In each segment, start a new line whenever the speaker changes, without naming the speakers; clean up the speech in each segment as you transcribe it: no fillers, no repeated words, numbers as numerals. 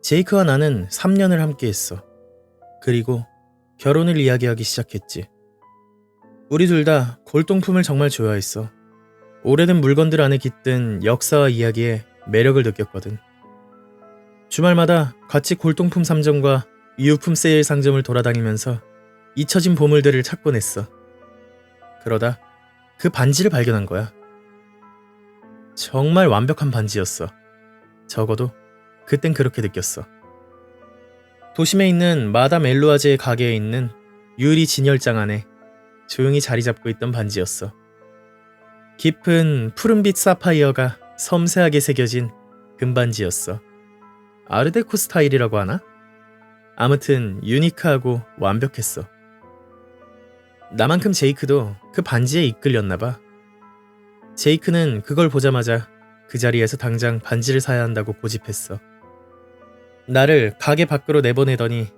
제이크와 나는 3년을 함께했어. 그리고 결혼을 이야기하기 시작했지. 우리 둘 다 골동품을 정말 좋아했어. 오래된 물건들 안에 깃든 역사와 이야기에 매력을 느꼈거든. 주말마다 같이 골동품 상점과 유품 세일 상점을 돌아다니면서 잊혀진 보물들을 찾곤 했어. 그러다 그 반지를 발견한 거야. 정말 완벽한 반지였어. 적어도 그땐 그렇게 느꼈어. 도심에 있는 마담 엘루아제의 가게에 있는 유리 진열장 안에 조용히 자리 잡고 있던 반지였어. 깊은 푸른빛 사파이어가 섬세하게 새겨진 금반지였어. 아르데코 스타일이라고 하나? 아무튼 유니크하고 완벽했어. 나만큼 제이크도 그 반지에 이끌렸나봐. 제이크는 그걸 보자마자 그 자리에서 당장 반지를 사야 한다고 고집했어. 나를 가게 밖으로 내보내더니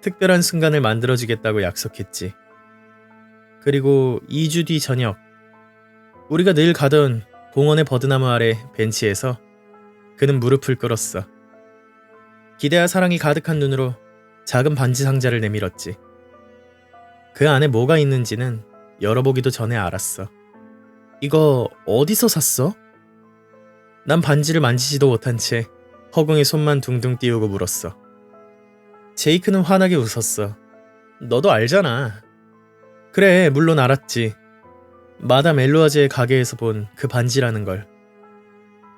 특별한 순간을 만들어주겠다고 약속했지. 그리고 2주 뒤 저녁, 우리가 늘 가던 공원의 버드나무 아래 벤치에서 그는 무릎을 꿇었어. 기대와 사랑이 가득한 눈으로 작은 반지 상자를 내밀었지. 그 안에 뭐가 있는지는 열어보기도 전에 알았어. 이거 어디서 샀어? 난 반지를 만지지도 못한 채 허공에 손만 둥둥 띄우고 물었어. 제이크는 환하게 웃었어. 너도 알잖아. 그래, 물론 알았지. 마담 엘루아제의 가게에서 본 그 반지라는 걸.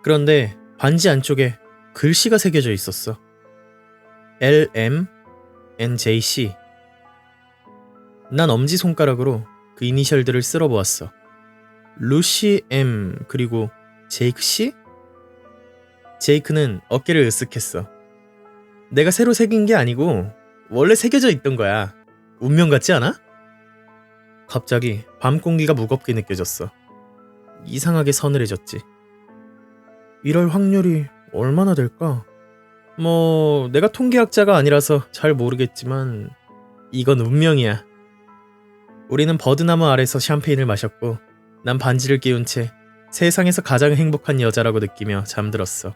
그런데 반지 안쪽에 글씨가 새겨져 있었어. LMNJC. 난 엄지손가락으로 그 이니셜들을 쓸어보았어. 루시 M 그리고 제이크 C? 제이크는 어깨를 으쓱했어. 내가 새로 새긴 게 아니고 원래 새겨져 있던 거야. 운명 같지 않아? 갑자기 밤 공기가 무겁게 느껴졌어. 이상하게 서늘해졌지. 이럴 확률이 얼마나 될까? 내가 통계학자가 아니라서 잘 모르겠지만 이건 운명이야. 우리는 버드나무 아래서 샴페인을 마셨고 난 반지를 끼운 채 세상에서 가장 행복한 여자라고 느끼며 잠들었어.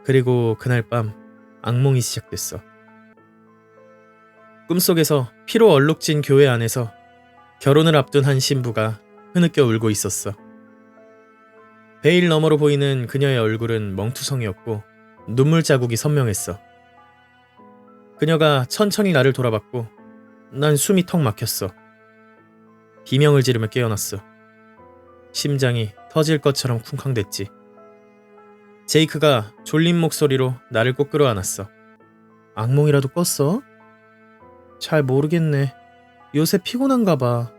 그리고 그날 밤 악몽이 시작됐어. 꿈속에서 피로 얼룩진 교회 안에서 결혼을 앞둔 한 신부가 흐느껴 울고 있었어. 베일 너머로 보이는 그녀의 얼굴은 멍투성이었고 눈물 자국이 선명했어. 그녀가 천천히 나를 돌아봤고 난 숨이 턱 막혔어. 비명을 지르며 깨어났어. 심장이 터질 것처럼 쿵쾅댔지. 제이크가 졸린 목소리로 나를 꼭 끌어안았어. 악몽이라도 꿨어? 잘 모르겠네. 요새 피곤한가 봐.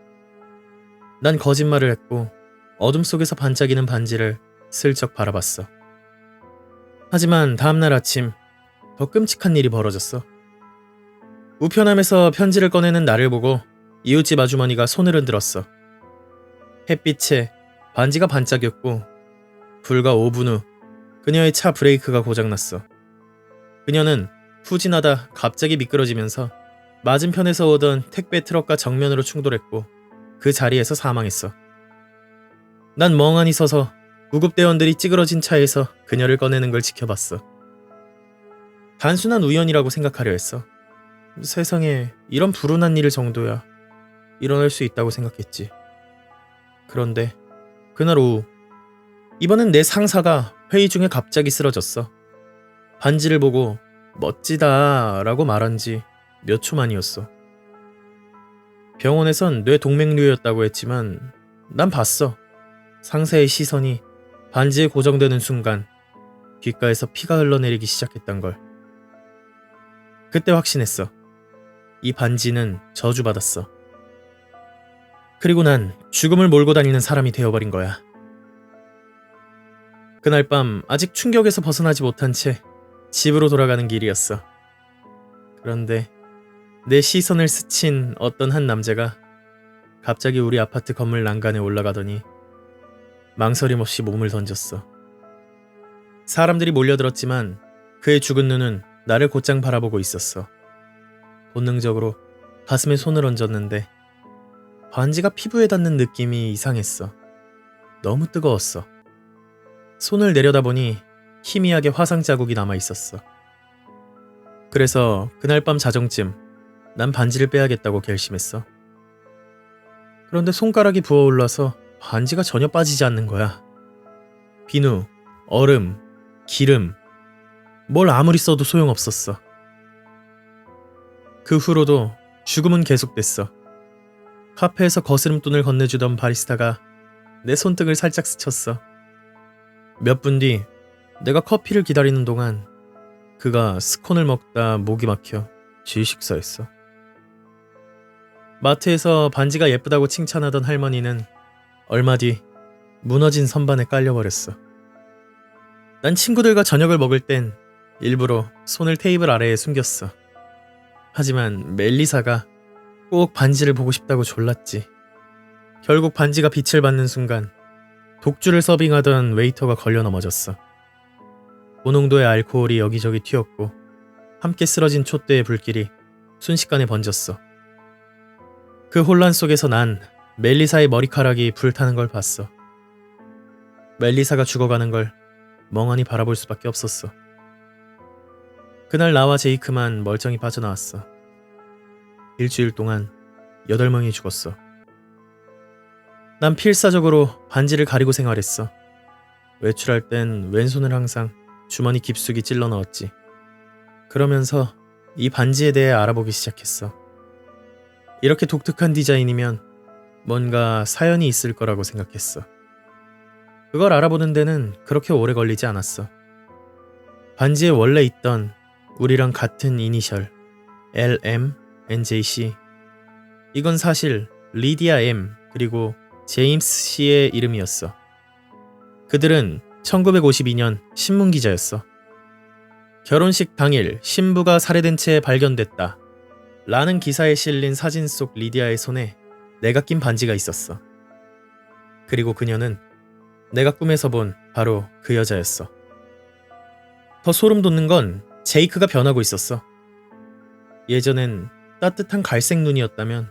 난 거짓말을 했고 어둠 속에서 반짝이는 반지를 슬쩍 바라봤어. 하지만 다음날 아침 더 끔찍한 일이 벌어졌어. 우편함에서 편지를 꺼내는 나를 보고 이웃집 아주머니가 손을 흔들었어. 햇빛에 반지가 반짝였고 불과 5분 후 그녀의 차 브레이크가 고장났어. 그녀는 후진하다 갑자기 미끄러지면서 맞은편에서 오던 택배 트럭과 정면으로 충돌했고 그 자리에서 사망했어. 난 멍하니 서서 구급대원들이 찌그러진 차에서 그녀를 꺼내는 걸 지켜봤어. 단순한 우연이라고 생각하려 했어. 세상에 이런 불운한 일 정도야 일어날 수 있다고 생각했지. 그런데 그날 오후 이번엔 내 상사가 회의 중에 갑자기 쓰러졌어. 반지를 보고 멋지다 라고 말한 지 몇 초 만이었어. 병원에선 뇌동맥류였다고 했지만 난 봤어. 상사의 시선이 반지에 고정되는 순간 귓가에서 피가 흘러내리기 시작했단 걸. 그때 확신했어. 이 반지는 저주받았어. 그리고 난 죽음을 몰고 다니는 사람이 되어버린 거야. 그날 밤 아직 충격에서 벗어나지 못한 채 집으로 돌아가는 길이었어. 그런데 내 시선을 스친 어떤 한 남자가 갑자기 우리 아파트 건물 난간에 올라가더니 망설임 없이 몸을 던졌어. 사람들이 몰려들었지만 그의 죽은 눈은 나를 곧장 바라보고 있었어. 본능적으로 가슴에 손을 얹었는데 반지가 피부에 닿는 느낌이 이상했어. 너무 뜨거웠어. 손을 내려다보니 희미하게 화상 자국이 남아 있었어. 그래서 그날 밤 자정쯤 난 반지를 빼야겠다고 결심했어. 그런데 손가락이 부어올라서 반지가 전혀 빠지지 않는 거야. 비누, 얼음, 기름, 뭘 아무리 써도 소용없었어. 그 후로도 죽음은 계속됐어. 카페에서 거스름돈을 건네주던 바리스타가 내 손등을 살짝 스쳤어. 몇 분 뒤 내가 커피를 기다리는 동안 그가 스콘을 먹다 목이 막혀 질식사했어. 마트에서 반지가 예쁘다고 칭찬하던 할머니는 얼마 뒤 무너진 선반에 깔려버렸어. 난 친구들과 저녁을 먹을 땐 일부러 손을 테이블 아래에 숨겼어. 하지만 멜리사가 꼭 반지를 보고 싶다고 졸랐지. 결국 반지가 빛을 받는 순간 독주를 서빙하던 웨이터가 걸려 넘어졌어. 고농도의 알코올이 여기저기 튀었고 함께 쓰러진 촛대의 불길이 순식간에 번졌어. 그 혼란 속에서 난 멜리사의 머리카락이 불타는 걸 봤어. 멜리사가 죽어가는 걸 멍하니 바라볼 수밖에 없었어. 그날 나와 제이크만 멀쩡히 빠져나왔어. 일주일 동안 8명이 죽었어. 난 필사적으로 반지를 가리고 생활했어. 외출할 땐 왼손을 항상 주머니 깊숙이 찔러 넣었지. 그러면서 이 반지에 대해 알아보기 시작했어. 이렇게 독특한 디자인이면 뭔가 사연이 있을 거라고 생각했어. 그걸 알아보는 데는 그렇게 오래 걸리지 않았어. 반지에 원래 있던 우리랑 같은 이니셜 LM, NJC. 이건 사실 리디아 M 그리고 제임스 C의 이름이었어. 그들은 1952년 신문기자였어. 결혼식 당일 신부가 살해된 채 발견됐다 라는 기사에 실린 사진 속 리디아의 손에 내가 낀 반지가 있었어. 그리고 그녀는 내가 꿈에서 본 바로 그 여자였어. 더 소름 돋는 건 제이크가 변하고 있었어. 예전엔 따뜻한 갈색 눈이었다면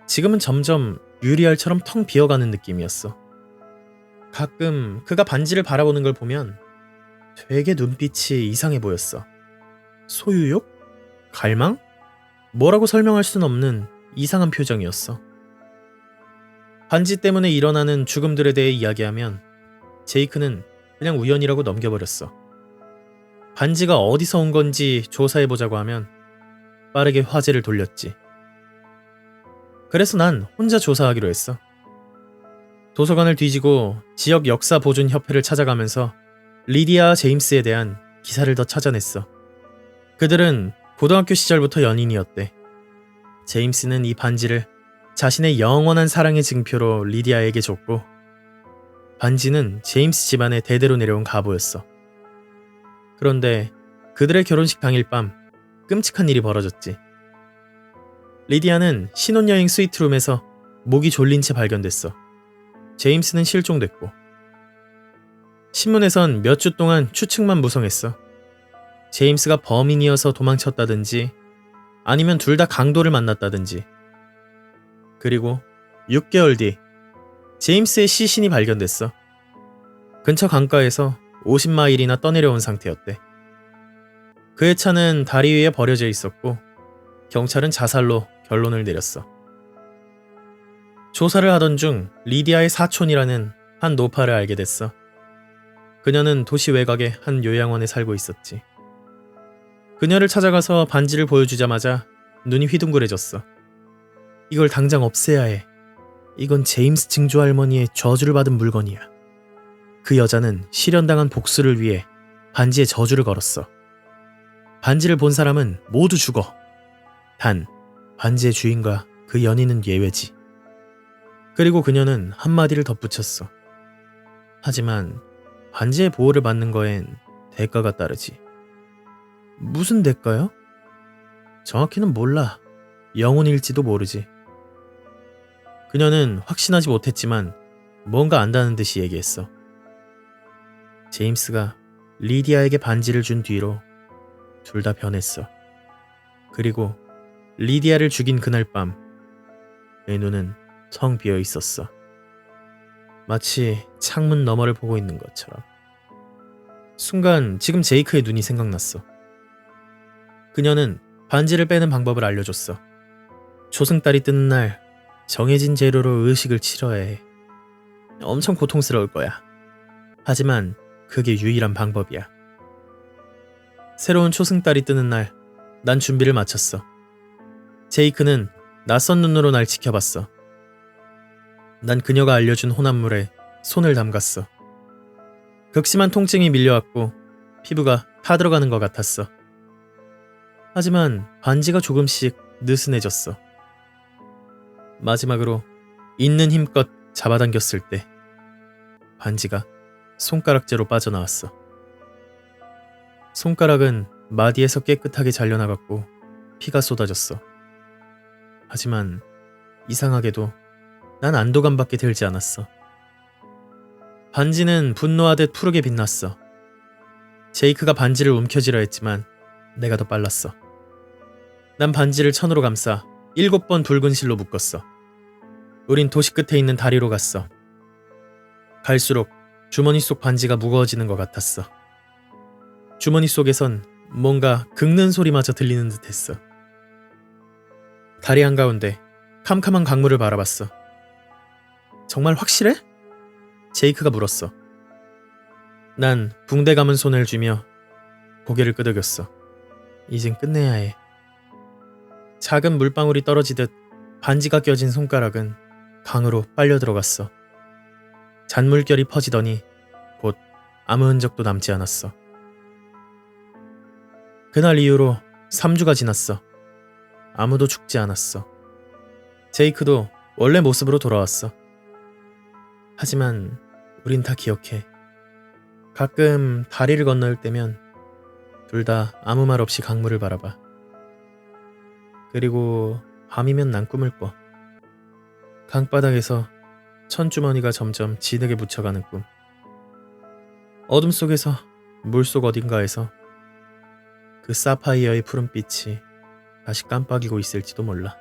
지금은 점점 유리알처럼 텅 비어가는 느낌이었어. 가끔 그가 반지를 바라보는 걸 보면 되게 눈빛이 이상해 보였어. 소유욕? 갈망? 뭐라고 설명할 순 없는 이상한 표정이었어. 반지 때문에 일어나는 죽음들에 대해 이야기하면 제이크는 그냥 우연이라고 넘겨버렸어. 반지가 어디서 온 건지 조사해보자고 하면 빠르게 화제를 돌렸지. 그래서 난 혼자 조사하기로 했어. 도서관을 뒤지고 지역 역사 보존 협회를 찾아가면서 리디아 제임스에 대한 기사를 더 찾아냈어. 그들은 고등학교 시절부터 연인이었대. 제임스는 이 반지를 자신의 영원한 사랑의 증표로 리디아에게 줬고 반지는 제임스 집안에 대대로 내려온 가보였어. 그런데 그들의 결혼식 당일 밤 끔찍한 일이 벌어졌지. 리디아는 신혼여행 스위트룸에서 목이 졸린 채 발견됐어. 제임스는 실종됐고 신문에선 몇 주 동안 추측만 무성했어. 제임스가 범인이어서 도망쳤다든지 아니면 둘 다 강도를 만났다든지. 그리고 6개월 뒤 제임스의 시신이 발견됐어. 근처 강가에서 50마일이나 떠내려온 상태였대. 그의 차는 다리 위에 버려져 있었고 경찰은 자살로 결론을 내렸어. 조사를 하던 중 리디아의 사촌이라는 한 노파를 알게 됐어. 그녀는 도시 외곽의 한 요양원에 살고 있었지. 그녀를 찾아가서 반지를 보여주자마자 눈이 휘둥그레졌어. 이걸 당장 없애야 해. 이건 제임스 증조 할머니의 저주를 받은 물건이야. 그 여자는 실현당한 복수를 위해 반지에 저주를 걸었어. 반지를 본 사람은 모두 죽어. 단 반지의 주인과 그 연인은 예외지. 그리고 그녀는 한마디를 덧붙였어. 하지만 반지의 보호를 받는 거엔 대가가 따르지. 무슨 대가요? 정확히는 몰라. 영혼일지도 모르지. 그녀는 확신하지 못했지만 뭔가 안다는 듯이 얘기했어. 제임스가 리디아에게 반지를 준 뒤로 둘 다 변했어. 그리고 리디아를 죽인 그날 밤 내 눈은 텅 비어 있었어. 마치 창문 너머를 보고 있는 것처럼. 순간 지금 제이크의 눈이 생각났어. 그녀는 반지를 빼는 방법을 알려줬어. 초승달이 뜨는 날 정해진 재료로 의식을 치러야 해. 엄청 고통스러울 거야. 하지만 그게 유일한 방법이야. 새로운 초승달이 뜨는 날, 난 준비를 마쳤어. 제이크는 낯선 눈으로 날 지켜봤어. 난 그녀가 알려준 혼합물에 손을 담갔어. 극심한 통증이 밀려왔고 피부가 타들어가는 것 같았어. 하지만 반지가 조금씩 느슨해졌어. 마지막으로 있는 힘껏 잡아당겼을 때 반지가 손가락째로 빠져나왔어. 손가락은 마디에서 깨끗하게 잘려나갔고 피가 쏟아졌어. 하지만 이상하게도 난 안도감밖에 들지 않았어. 반지는 분노하듯 푸르게 빛났어. 제이크가 반지를 움켜쥐려 했지만 내가 더 빨랐어. 난 반지를 천으로 감싸 7번 붉은 실로 묶었어. 우린 도시 끝에 있는 다리로 갔어. 갈수록 주머니 속 반지가 무거워지는 것 같았어. 주머니 속에선 뭔가 긁는 소리마저 들리는 듯 했어. 다리 한가운데 캄캄한 강물을 바라봤어. 정말 확실해? 제이크가 물었어. 난 붕대 감은 손을 쥐며 고개를 끄덕였어. 이젠 끝내야 해. 작은 물방울이 떨어지듯 반지가 껴진 손가락은 강으로 빨려 들어갔어. 잔물결이 퍼지더니 곧 아무 흔적도 남지 않았어. 그날 이후로 3주가 지났어. 아무도 죽지 않았어. 제이크도 원래 모습으로 돌아왔어. 하지만 우린 다 기억해. 가끔 다리를 건널 때면 둘 다 아무 말 없이 강물을 바라봐. 그리고 밤이면 난 꿈을 꿔. 강바닥에서 천주머니가 점점 진흙에 묻혀가는 꿈. 어둠 속에서 물속 어딘가에서 그 사파이어의 푸른빛이 다시 깜빡이고 있을지도 몰라.